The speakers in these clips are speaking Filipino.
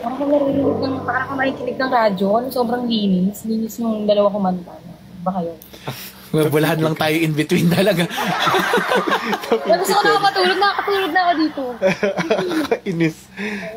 Parang kung naririnig ng, parang kung nakikinig ng radyo, ano, sobrang linis. Linis ng dalawa kumanta. Ba kayo? Wala lang tayo in between talaga. Gusto ko nakakatulog na ako dito. Inis.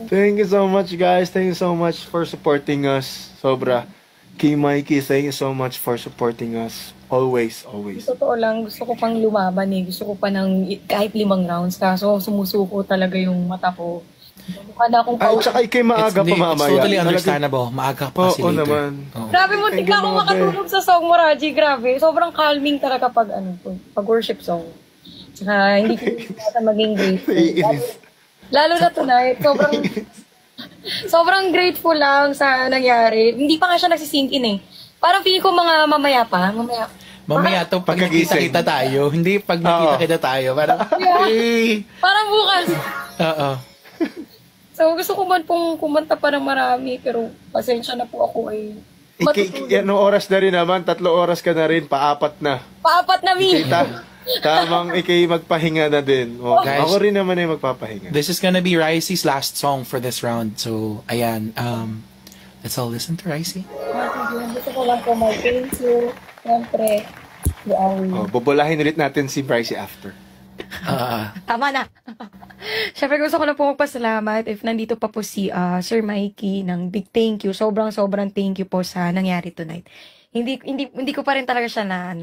Thank you so much, guys. Thank you so much for supporting us. Sobra. Kay Mikey, thank you so much for supporting us. Always, always. Totoo lang, gusto ko pang lumaban eh. Gusto ko pa ng kahit 5 rounds. Kaso sumusuko talaga yung mata ko. Mukha na akong Ay, tsaka ikay maaga pa mamaya. It's totally understandable. Maaga pa kasi Oo later. naman. Oo. Grabe, muntik na ako makatulog sa song mo, Raji. Grabe. Sobrang calming talaga pag, pag worship song. Tsaka hindi ko maging grateful. Lalo na tonight, sobrang grateful lang sa nangyari. Hindi pa nga siya nagsisink in eh. Parang feeling ko mga mamaya pa. Mamaya to pag nakita tayo. Hindi pag nakita tayo. Parang, parang bukas. Oo. So, gusto ko man pong kumanta pa ng marami, pero pasensya na po ako ay matutulog. Anong oras na rin naman? 3 oras ka na rin, paapat na. Paapat na, Mi! Tamang ikay magpahinga na din. Guys, ako rin naman ay magpapahinga. This is gonna be Ricey's last song for this round. So, ayan. Let's all listen to Ricey. Gusto ko lang po mag-thank you. Siyempre, Bubulahin ulit natin si Bryce after. Tama na. Siyempre gusto ko na po magpasalamat if nandito pa po si Sir Mikey ng big thank you. Sobrang thank you po sa nangyari tonight. Hindi ko pa rin talaga siya na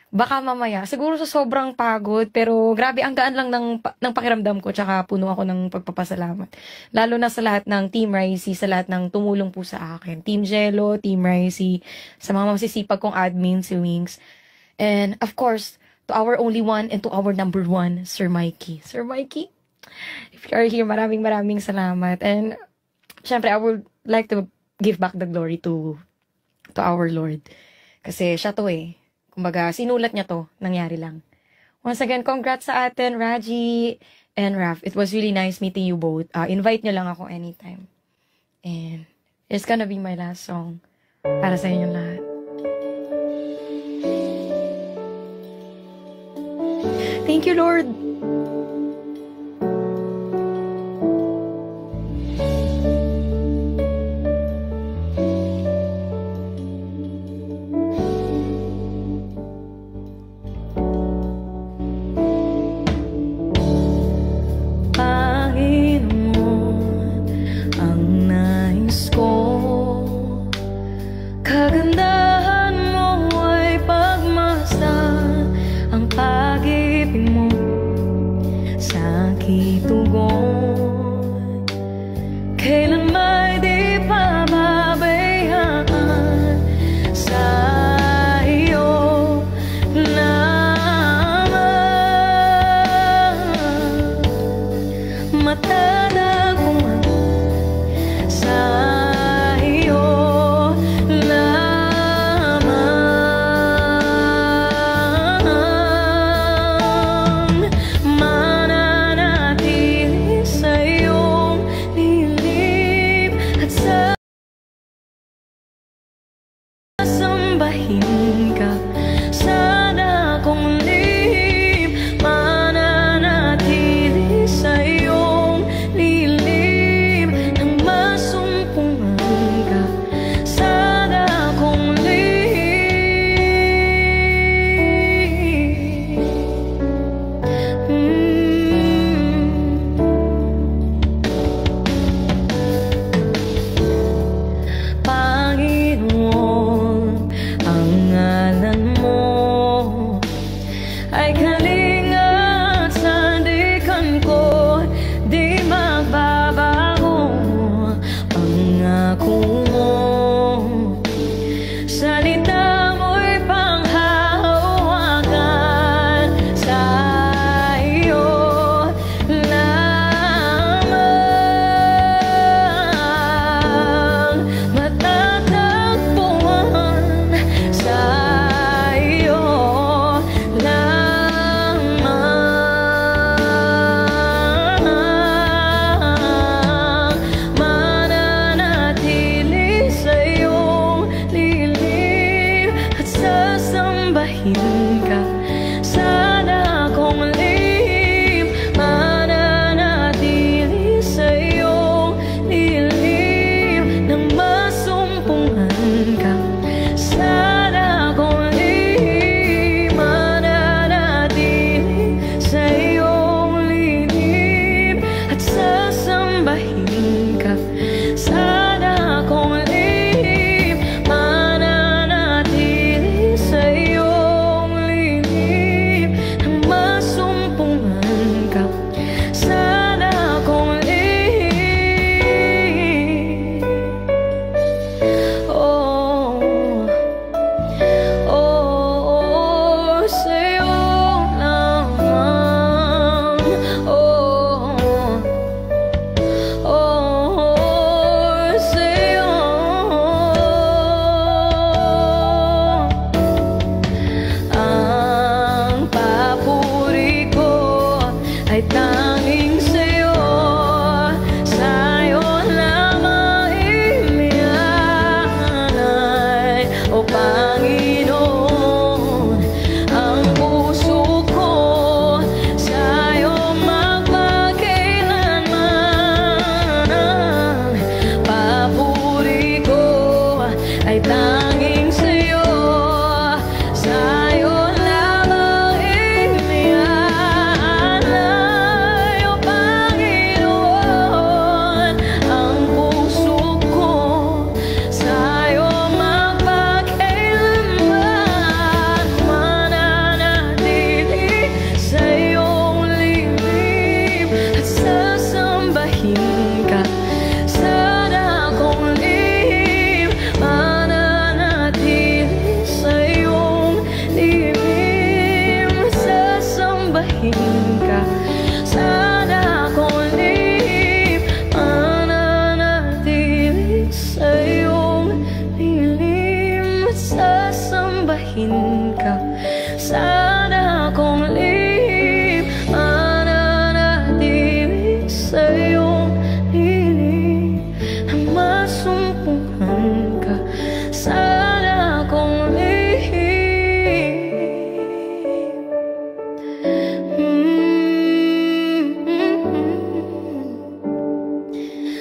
baka mamaya. Siguro sa sobrang pagod pero grabe ang gaan lang ng pakiramdam ko tsaka puno ako ng pagpapasalamat. Lalo na sa lahat ng Team Ricey, sa lahat ng tumulong po sa akin. Team Jello, Team Ricey, sa mga masisipag kong admin, si Wings. And of course, to our only one and to our number one, Sir Mikey. Sir Mikey, if you are here, maraming salamat. And syempre, I would like to give back the glory to our Lord. Kasi siya to eh. Kumbaga, sinulat niya to, nangyari lang. Once again, congrats sa atin, Raji and Raf. It was really nice meeting you both. Invite niyo lang ako anytime. And it's gonna be my last song para sa inyo lahat. Thank you, Lord. Panginoon, ang nais ko, kagandahan mo ay pagmasdan, ang pag-ibig mo sa aking tugon, kailan may di pababayaan sa iyo lamang. Matanaguan sa iyo lamang, mananatili sa iyong lilib at sasambahin ka sa dakong lihim, mananatili sa iyong lilib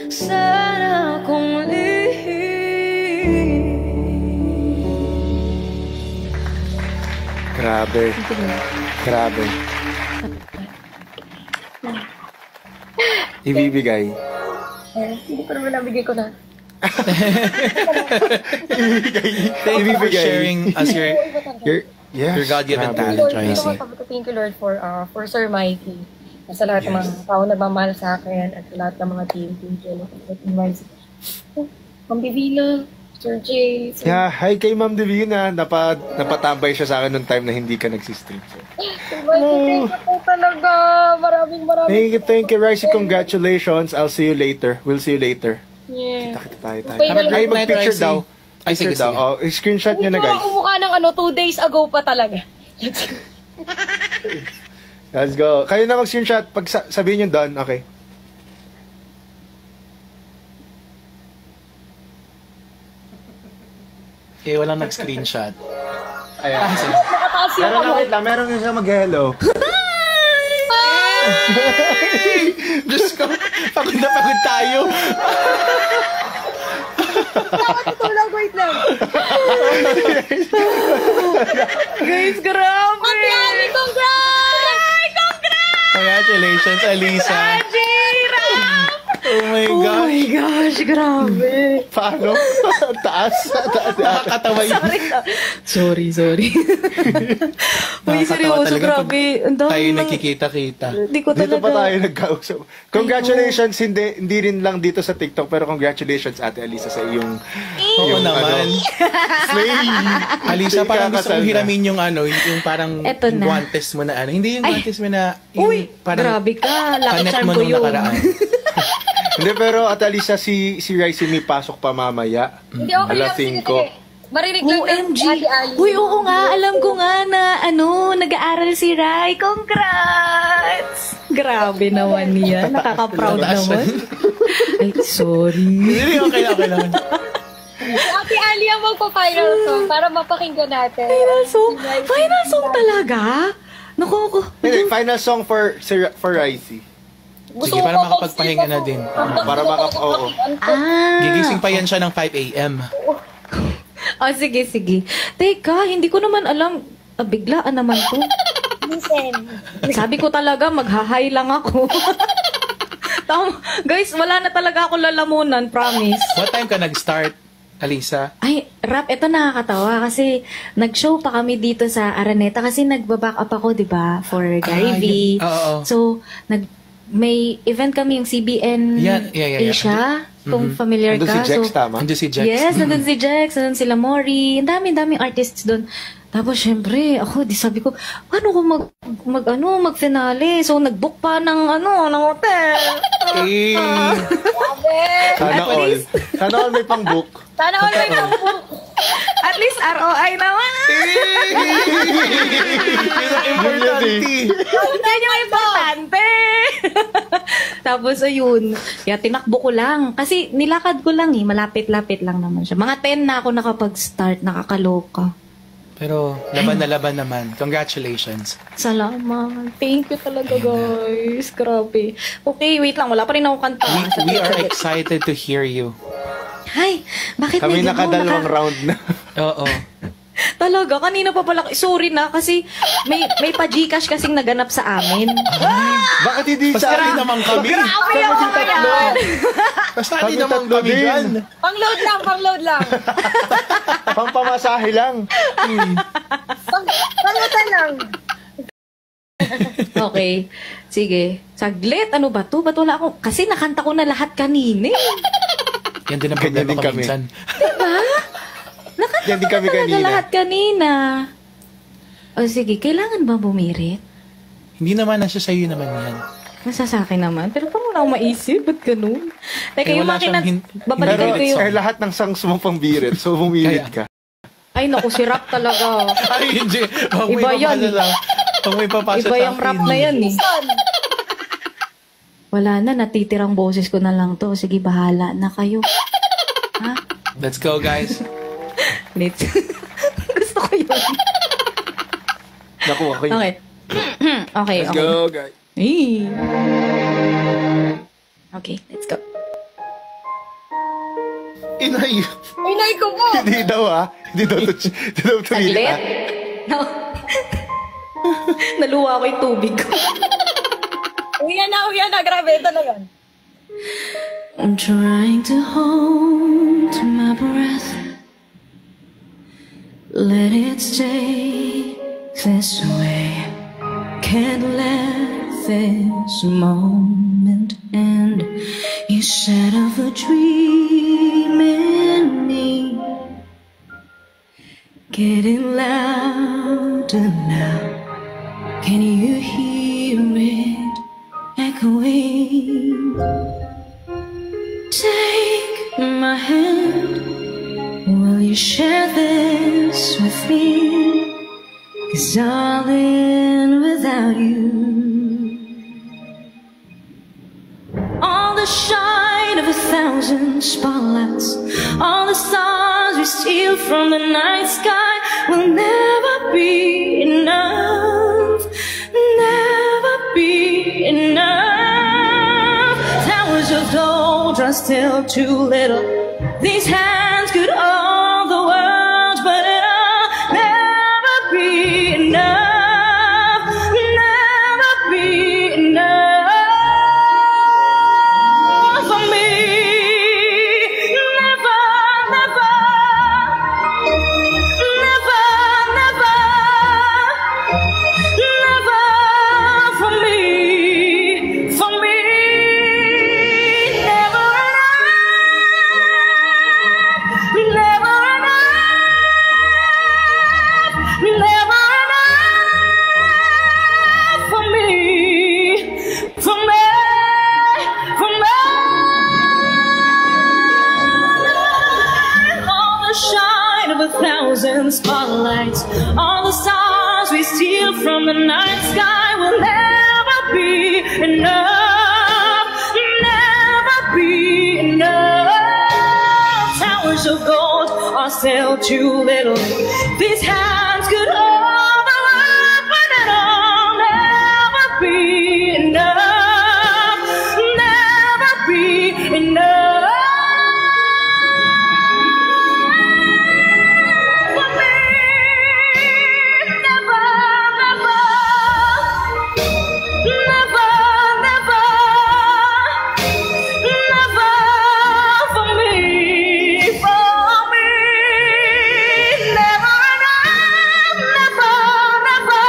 sana kung lihim. Grabe. Grabe. Ibibigay. Hindi ko naman nabigay ko na. Thank you for sharing us Yes, your God-given grabe. talent, Tracy. Thank you, Lord, for Sir Mikey. Sa lahat ng mga tao nagmamahal sa akin at sa lahat ng mga team. Thank you. Ma'am Bibina, Sir Jay. Yeah, hi kay Ma'am Divina. Napatambay siya sa akin nung time na hindi ka nagsistream. So. Sir Mikey, thank you po talaga. Maraming. Thank you, Ricey. Congratulations. I'll see you later. We'll see you later. Yeah. Kita tayo. Okay, Ay, good night, mag-picture Ricey. daw. Ay, sige, Picture daw. sige. Oh, screenshot nyo na, guys. Kumukha ng 2 days ago pa talaga. Let's go. Kayo na mag-screenshot. Pag sabihin nyo done, okay. Eh, walang nag-screenshot. Ayan. Nakataas yung Meron na, wait lang. Meron na siya mag-hello. Diyos ko, pagod na pagod tayo. Tulog, wait lang. Guys, grabe. Happy Ami, congrats! Congratulations, Alisa. Oh my Oh gosh. my gosh, grabe. Paano? Taas. Nakakatawa yun. Sorry. Uy, Nakakatawa seryoso, talaga grabe. Ang dami Tayo na- nagkikita-kita. Hindi ko Dito talaga. pa tayo nagkausap. Congratulations, hindi rin lang dito sa TikTok, pero congratulations, Ate Alisa, sa iyong... Oo naman. Slay! Alisa, parang gusto kong Kakasal na. hiramin yung yung parang Eto na. guantes mo na Hindi yung guantes mo na yung Uy, grabe ka. Lucky panet charm mo ko nung yun. nakaraan. Hindi, pero Ate Alisa, si Ricey may pasok pa mamaya. Hindi, okay lang. Alas Sige, 5. sige. Marinig lang ng OMG. Ate Ali. Uy, oo nga. Alam ko nga na, nag-aaral si Rai. Congrats! Grabe naman yan. Nakaka-proud Taas naman. Ay, sorry. Hindi, okay lang. Si Ate Ali ang magpa-final song para mapakinggan natin. Final song talaga? Naku, Hindi, final song for Ricey. Sige, para makapagpahinga na din. Para oo. Gigising pa yan siya ng 5 a.m. Oh, sige. Teka, hindi ko naman alam. Biglaan naman to. Listen. Sabi ko talaga, maghahay lang ako. Guys, wala na talaga ako lalamunan, promise. What time ka nag-start, Alisa? Ay, Rap, ito nakakatawa kasi nag-show pa kami dito sa Araneta kasi nagbaback up ako, di ba, for Gary V. Oo. So, may event kami yung CBN Yeah. Asia, kung familiar Nandun ka. si Jex, tama? Ando si Jex. Yes, nandun si Jex, nandun sila Mori, ang daming artists doon. Tapos, syempre, ako, sabi ko, paano ko mag-finale? So, nag-book pa ng hotel. Eh, Sana all. Sana all may pang-book. Sana all may pang-book. At least ROI naman. yun ang importante. Yan yung importante. Tapos, ayun. Kaya tinakbo ko lang. Kasi nilakad ko lang malapit-lapit lang naman siya. Mga 10 na ako nakapag-start, nakakaloka. Pero laban na laban naman. Congratulations. Salamat. Thank you talaga, guys. Grabe. Okay, wait lang. Wala pa rin ako kanta. We are excited to hear you. Hi, bakit Kami may gano'n? nakadalawang round na. Oo. Talaga, kanina pa pala. Sorry na, kasi may pa-Gcash kasing naganap sa amin. Bakit hindi sa Pasali amin? naman kami. Kami din tatlo. Pasali Kami naman tatlo kami din. dyan. Pang-load lang. Pampamasahe lang. Pangutan lang. Okay. Sige. Saglit. Ano ba to? Ba't wala ako? Kasi nakanta ko na lahat kanina. Yan din ang Ganyan problema din ko kami. minsan. Nakanta Yan din ko kami na talaga kanina. lahat kanina. O sige, kailangan ba bumirit? Hindi naman nasa sa'yo naman yan. Nasa sa akin naman. Pero parang wala akong maisip. Ba't ganun? Teka, Eh, yung wala makina, siyang babalikan ko yung... lahat ng songs mo pang birit. So, bumirit ka. Ay, naku, si Rap talaga. Ay, hindi. Huwag mo Iba yan. ipapasa lang. Huwag mo ipapasa Iba sa yung akin. Rap na yan eh. Wala na, natitirang boses ko na lang to. Sige, bahala na kayo. Ha? Let's go, guys. Let's... Gusto ko yun. Naku, okay. Okay. Okay, Let's okay. go, guys. Hey. Okay, let's go. Inay. Inay ko po. Hindi daw Hindi daw to Saglit. No. Naluwa ko yung tubig ko. Uyan na. Grabe, talaga. I'm trying to hold my breath. Let it stay this way. Can't let this moment end. You set off a dream in me, getting louder now. Can you hear it echoing? Take my hand. Will you share this with me? 'Cause darling, without you, all the shine of 1,000 spotlights, all the stars we steal from the night sky will never be enough, never be enough. Towers of gold are still too little. These hands could own the world, but it'll never be enough, never be enough for me. Never, never, never, never, never for me, for me. Never enough, never enough, never enough for me, for me, for me. All the shine of 1,000 spotlights, all the stars we steal from the night sky will never be enough, never be enough. Towers of gold are still too little. These hands could hold the world, but it'll never be enough, never be enough for me. Never, never, never, never, never for me, for me. Never enough, never, never,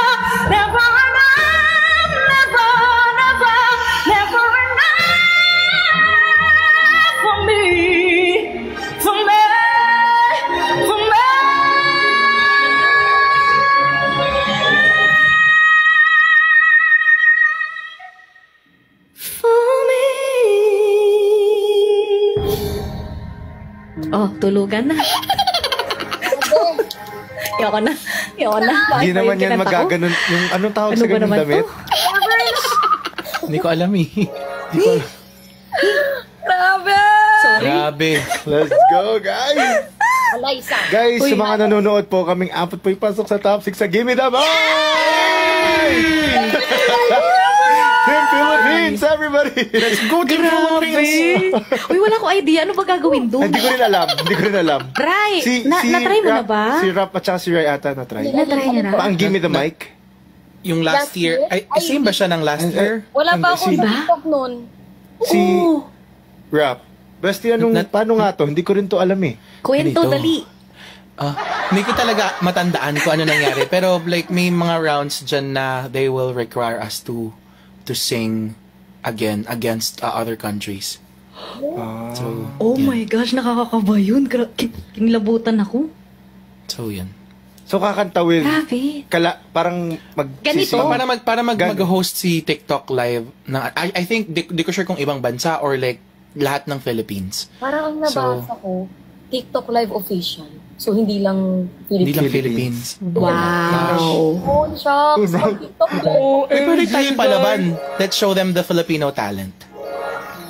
never enough, never, never, never enough for me, for me, for me. For me. Oh, tulugan na. Ayoko na. Hindi naman yan magaganon. Yung anong tawag Ano sa ba ganung naman damit? Hindi ko alam eh. Hindi ko alam. Grabe. Grabe. Let's go, guys! Guys, sa mga nanonood po, kaming apat po ipasok sa top 6 sa Gimme the Mic! Team Philippines, everybody! Let's go, Team Philippines! Uy, wala ko idea. Ano ba gagawin doon? Hindi ko rin alam. Rai, na-try mo na ba? Si Rap at saka si Rai ata na-try. Na-try niya na? Paang Gimme the Mic? Yung last year, ay, same ba siya ng last year? Wala pa akong Si- TikTok nun. Si Oo. Rap. Basti paano nga to? Hindi ko rin to alam eh. Kwento, Ganito. dali. Hindi ko talaga matandaan kung ano nangyari. Pero like may mga rounds dyan na they will require us to sing again against other countries. So, Oh my gosh, nakakakaba yun. Kinilabutan ako. so yun. So kakanta with Grabe. parang Ganito? Para mag-host si TikTok live na I think di ko sure kung ibang bansa or like lahat ng Philippines. Parang ang nabasa ko, TikTok Live Official. So, hindi lang Hindi lang Philippines. Philippines. Wow. Oh, shucks. TikTok Live. Eh, pwede tayo palaban. Let's show them the Filipino talent.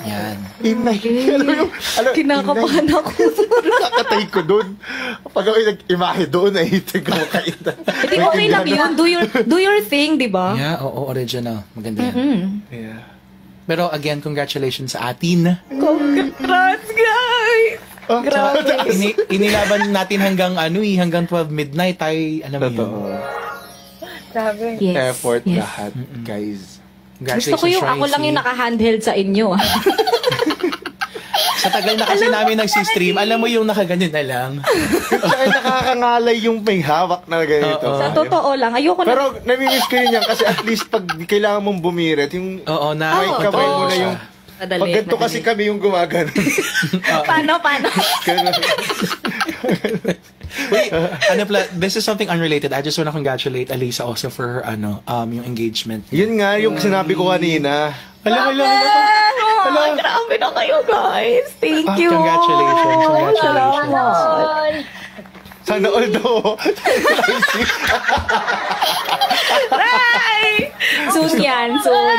Yan. Inay. Kinakabahan ako. Nakakatay ko doon. Pag ako nag-imahe doon, ay tignan mo kain. Hindi, okay lang yun. Do your thing, di ba? Yeah, oo, original. Maganda yan. Yeah. Pero again, congratulations sa atin. Congrats, guys! Oh, Grabe. Inilaban natin hanggang hanggang 12 midnight. Tayo, alam mo yun. Totoo. Grabe. Yes. Effort yes. lahat, guys. Gusto ko yung ako lang yung naka-handheld sa inyo. Sa tagal na kasi namin nagsistream, alam mo yung nakaganyan na lang. Tsaka nakakangalay yung may hawak na ganito. Oo. Sa totoo lang, ayoko na. Pero namimiss ko rin yan kasi at least pag kailangan mong bumirit, yung Oo, na. may kamay mo na yung... Madali, Pag ganito kasi kami yung gumagano. Paano? Wait, this is something unrelated. I just want to congratulate Alisa also for her, yung engagement. Yun nga yung sinabi ko kanina. Hala. Grabe na kayo, guys. Thank you. Congratulations. Salamat. Sana all daw. Right! Soon yan, soon.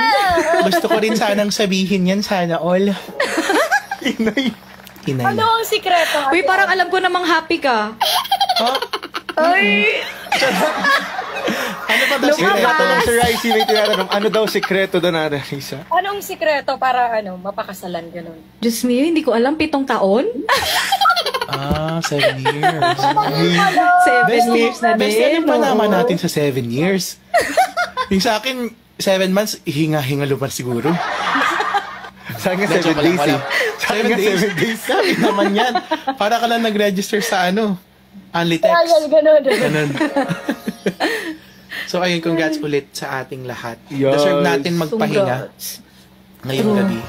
Gusto ko rin sanang sabihin yan, sana all. Inay. Inay. Ano ang sikreto? Uy, parang alam ko namang happy ka. Ay! Ano pa daw May sikreto? tinatanong si Ricey, may tinatanong, ano daw sikreto doon na Risa? Anong sikreto para mapakasalan ganun? Diyos mio, hindi ko alam, 7 taon? 7 years. 7 years na Best din. pa naman natin sa 7 years. Yung sa akin, 7 months, hinga lupan siguro. Saan nga Medyo 7 days wala. eh? Saan nga 7 days? Sabi naman yan. Para ka lang nag-register sa Unlitex. Ganun. Ganun. So ayun, congrats ulit sa ating lahat. Yes. Deserve natin magpahinga ngayong gabi.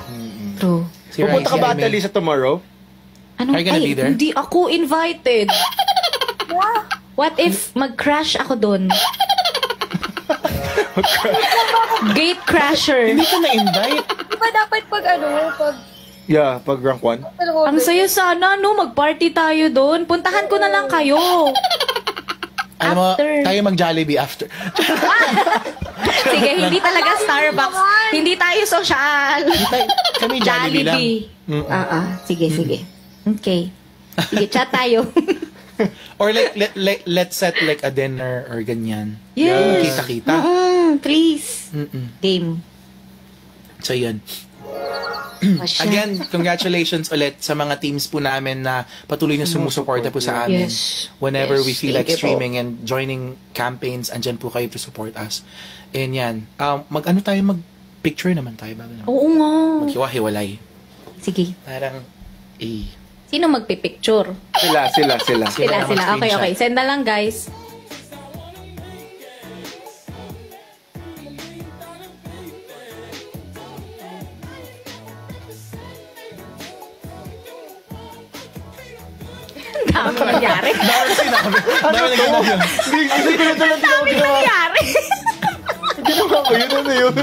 True. Si Pupunta ka Ricey, ba, may- Alisa, tomorrow? Ano? Are you gonna be there? Hindi ako invited. What if mag-crash ako doon? Gate crasher. Hindi ka na-invite. Di ba dapat pag Yeah, pag rank 1. Ang saya sana, no? Mag-party tayo doon. Puntahan ko na lang kayo. Alam mo, After. tayo mag-Jollibee after. Sige, hindi talaga Starbucks. Hindi tayo social. Kami Jollibee lang. Sige. Okay. Sige, chat tayo. Or let's set like a dinner or ganyan. Yes. Kita-kita. Please. Mm-mm. Game. So yun. Pasya. Again, congratulations ulit sa mga teams po namin na patuloy na sumusuporta po sa amin. Yes. Whenever Yes, we feel like thank you po. streaming and joining campaigns, andyan po kayo to support us. And yan. Mag-picture naman tayo bago na. Oo nga. Maghiwa-hiwalay. Sige. Parang, Sino magpipicture? Sila. Sila Sila. na Okay, mag-screenshot. okay. Send na lang, guys. Ang dami nangyari. Dami sinabi. Dami na ginawa. Hindi ko na talaga ginawa. Nangyari. Ginawa ko yun, ano yun?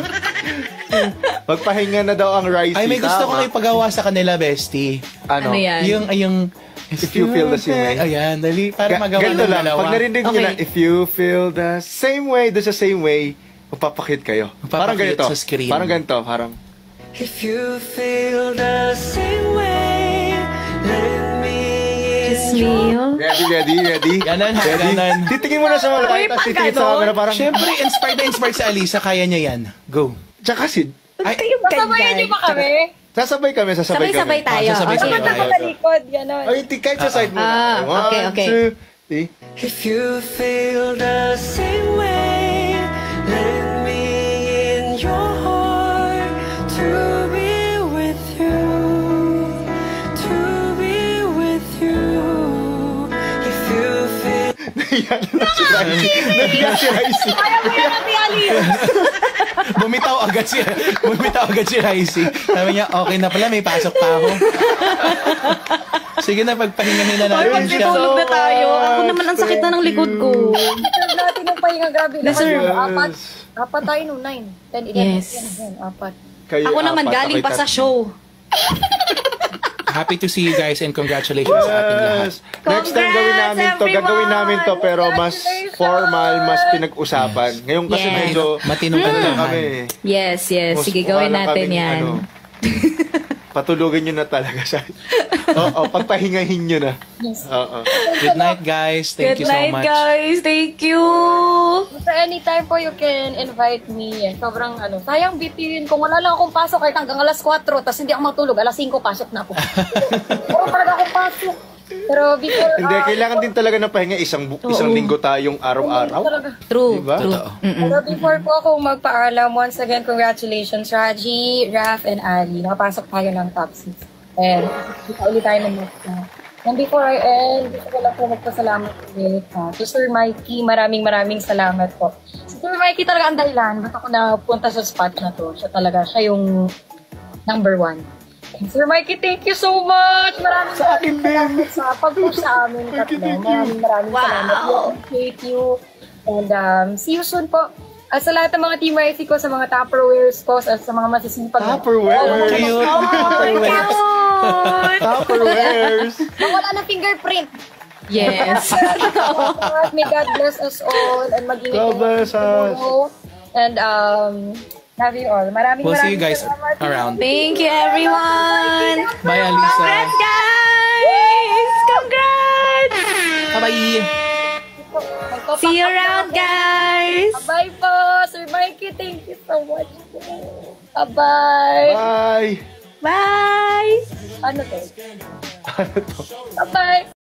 Magpahinga na daw ang Ricey. Ay, may gusto tama. kong ipagawa sa kanila, bestie. Ano? Ano yan? Yung, If you feel the same way. Ayan, dali. Para magawa Ganito ng lang, dalawa. pag narinig nyo Okay. na, if you feel the same way, doon sa same way, magpapakit kayo. Parang Magpapakit ganito. sa screen. Parang ganito, parang... If you feel the same way, let me Kiss me. Ready? Ganon, ha? Ready? Ganon. Titingin mo na sa malaki, tapos titingin sa camera, parang... Siyempre, inspired sa Alisa. Kaya niya yan. Go. Tsaka si... Ay, Sasabayan niyo ba kami? Sasabay kami. Sabay-sabay tayo. Sasabay Okay. tayo. Dapat ako sa likod, gano'n. Ay, kahit sa side mo na. okay, okay. 1, 2, 3. If you feel the same way, let me in your heart to be with you, to be with you. If you feel Nahiyan na si Ricey. Nahiyan si Ricey. Ayaw mo yun natin, Alice. Bumitaw agad si Ricey. Sabi niya, okay na pala, may pasok pa ako. Sige na, pagpahingahin na Ay, natin siya. magtutulog na tayo. Ako naman ang sakit na ng likod ko. Deserve natin ng pahinga, grabe. Deserve. Apat tayo no, 9. 10, 11, Yes. 4. Kayo Ako naman apat, galing ako'y pa sa tatlo. show. Happy to see you guys and congratulations sa ating lahat. Yes. Next time gawin namin to. Congrats, Gagawin namin to pero mas Congratulations. formal, mas pinag-usapan. Ngayon kasi Yes. medyo Matinong ano kantahan. kami. Yes. Mas Sige, mukha gawin lang natin kaming, yan. Patulugin nyo na talaga siya. Oo, pagpahingahin nyo na. Oo. Good night, guys. Thank you so much. guys. Thank you. Basta anytime po you can invite me. Sobrang sayang bitin. Kung wala lang akong pasok kahit hanggang alas 4, tapos hindi ako matulog, alas 5 pasok na ako. Pero talaga akong pasok. Pero before... Hindi, kailangan din talaga ng pahinga. Isang linggo tayong araw-araw. True. Diba? True. Totoo. Pero before po ako magpaalam, once again, congratulations, Raji, Raf, and Ali. Nakapasok tayo ng top 6. And kita ulit tayo ng next time. And before I end, gusto ko lang po magpasalamat ulit to Sir Mikey. Maraming salamat po. Si Sir Mikey talaga ang dahilan. Ba't ako napunta sa spot na to? Siya yung number 1. And Sir Mikey, thank you so much! Maraming salamat sa pag-push sa amin. Maraming salamat. We appreciate you. And see you soon po. At sa lahat ng mga Team YC ko, sa mga Tupperwares ko, sa mga masisipag. Tupperwares! Cute. Tupperwares! Nang wala na fingerprint. Yes. May God bless us all and mag-ingat God bless us. And love you all. We'll see you guys salamat. around. Thank you, everyone. Bye, Alisa. Congrats, guys. Congrats. Bye-bye. See you around, guys. Bye po, Sir Mikey. Thank you so much. Bye-bye. Bye! Bye. Ano to? Bye-bye.